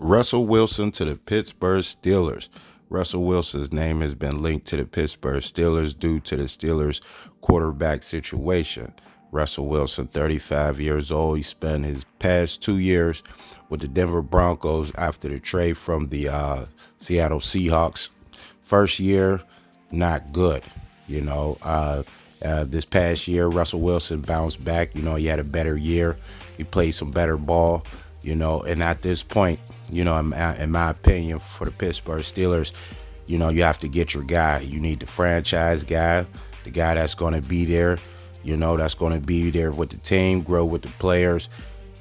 Russell Wilson to the Pittsburgh Steelers. Russell Wilson's name has been linked to the Pittsburgh Steelers due to the Steelers' quarterback situation. Russell Wilson, 35 years old. He spent his past 2 years with the Denver Broncos after the trade from the Seattle Seahawks. First year, not good. This past year, Russell Wilson bounced back. He had a better year. He played some better ball. And at this point, in my opinion, for the Pittsburgh Steelers, you have to get your guy. You need the franchise guy, the guy that's going to be there, that's going to be there with the team, grow with the players.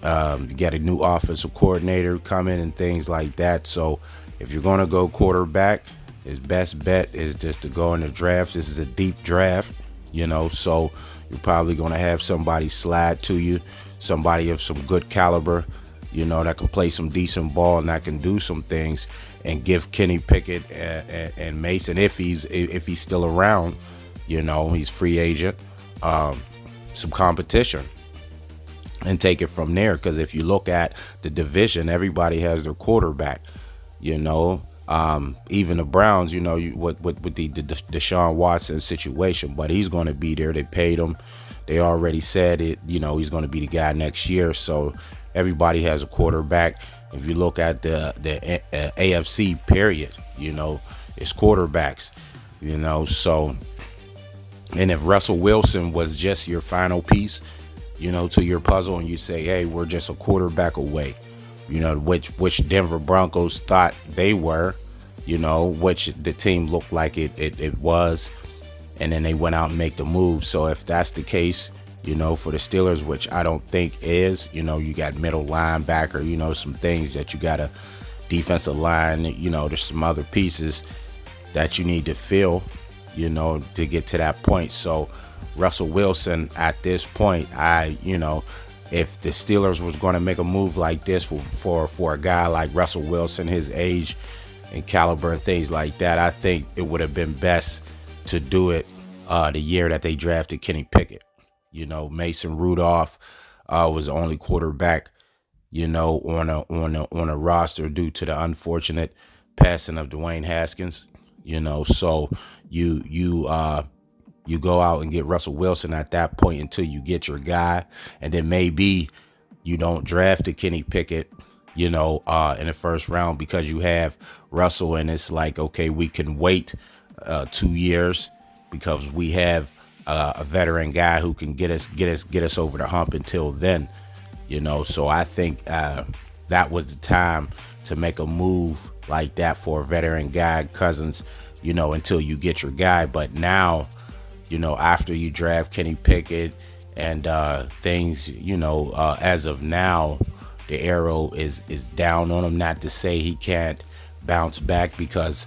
You got a new offensive coordinator coming and things like that. So if you're going to go quarterback, his best bet is just to go in the draft. This is a deep draft, so you're probably going to have somebody slide to you, somebody of some good caliber, that can play some decent ball and that can do some things, and give Kenny Pickett and Mason, if he's still around, he's free agent, some competition, and take it from there. Because if you look at the division, everybody has their quarterback, even the Browns, with the Deshaun Watson situation, but he's going to be there. They paid him. They already said it, he's going to be the guy next year. So everybody has a quarterback. If you look at the AFC period, it's quarterbacks, so, and if Russell Wilson was just your final piece, to your puzzle, and you say, hey, we're just a quarterback away, which Denver Broncos thought they were, which the team looked like it was, and then they went out and make the move. So if that's the case, for the Steelers, which I don't think is, you got middle linebacker, some things that you got a defensive line, there's some other pieces that you need to fill, to get to that point. So Russell Wilson at this point, if the Steelers was going to make a move like this for a guy like Russell Wilson, his age and caliber and things like that, I think it would have been best to do it the year that they drafted Kenny Pickett. Mason Rudolph was the only quarterback, on a roster due to the unfortunate passing of Dwayne Haskins. So you go out and get Russell Wilson at that point until you get your guy, and then maybe you don't draft a Kenny Pickett, in the first round, because you have Russell, and it's like, okay, we can wait 2 years because we have a veteran guy who can get us over the hump until then, So I think that was the time to make a move like that for a veteran guy, Cousins, until you get your guy. But now, after you draft Kenny Pickett and things, as of now, the arrow is down on him. Not to say he can't bounce back, because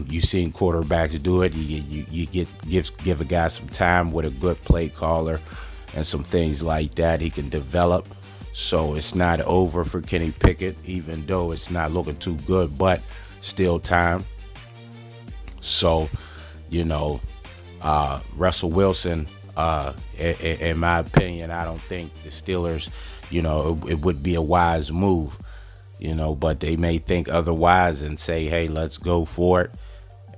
you've seen quarterbacks do it. You give a guy some time with a good play caller and some things like that, he can develop. So it's not over for Kenny Pickett, even though it's not looking too good, but still time. So, Russell Wilson, in my opinion, I don't think the Steelers, it would be a wise move, but they may think otherwise and say, hey, let's go for it.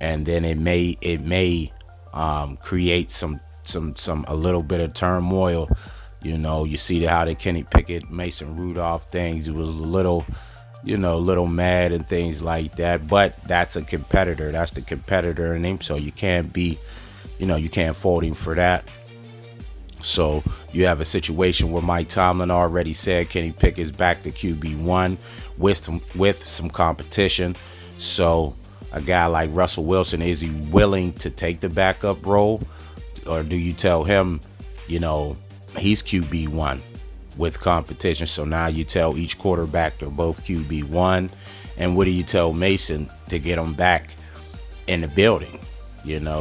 And then it may create a little bit of turmoil. You see how the Kenny Pickett, Mason Rudolph things, it was a little mad and things like that, but that's a competitor. That's the competitor in him. So you can't be, you can't fault him for that. So you have a situation where Mike Tomlin already said Kenny Pickett's back to QB1 with some competition. So a guy like Russell Wilson, is he willing to take the backup role, or do you tell him, he's QB1 with competition? So now you tell each quarterback they're both QB1, and what do you tell Mason to get him back in the building?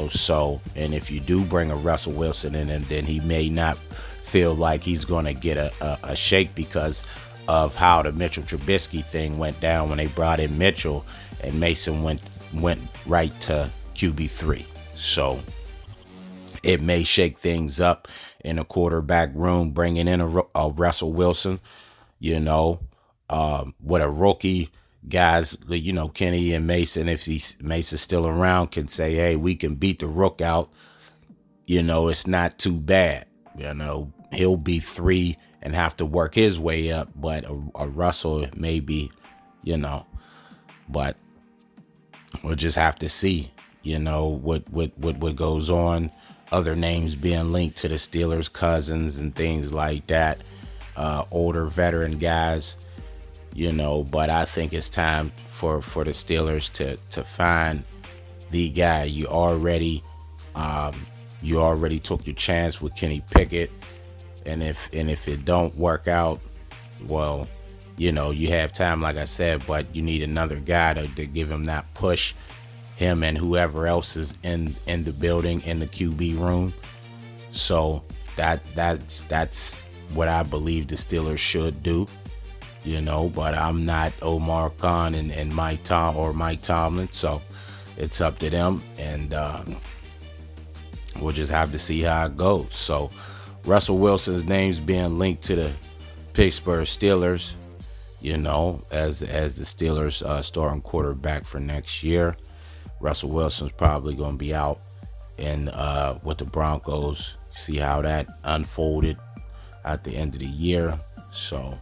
So, and if you do bring a Russell Wilson in, and then he may not feel like he's going to get a shake because of how the Mitchell Trubisky thing went down when they brought in Mitchell, and Mason went right to QB3. So it may shake things up in a quarterback room, bringing in a Russell Wilson, with a rookie guys, you know, Kenny and Mason, if Mason's still around, can say, hey, we can beat the Rook out. You know, it's not too bad. You know, he'll be 3 and have to work his way up, but a Russell maybe, you know, but we'll just have to see, you know, what goes on. Other names being linked to the Steelers, Cousins and things like that. Older veteran guys, you know, but I think it's time for the Steelers to find the guy. You already took your chance with Kenny Pickett, and if it don't work out, well, you know, you have time, like I said, but you need another guy to give him that push, him and whoever else is in the building, in the QB room. So that's what I believe the Steelers should do, you know, but I'm not Omar Khan and Mike Tomlin, so it's up to them, and we'll just have to see how it goes. So Russell Wilson's name's being linked to the Pittsburgh Steelers, you know, as the Steelers starting quarterback for next year. Russell Wilson's probably going to be out in with the Broncos. See how that unfolded at the end of the year. So,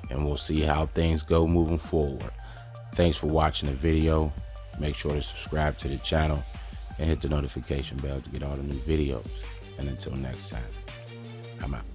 and we'll see how things go moving forward. Thanks for watching the video. Make sure to subscribe to the channel and hit the notification bell to get all the new videos. And until next time, I'm out.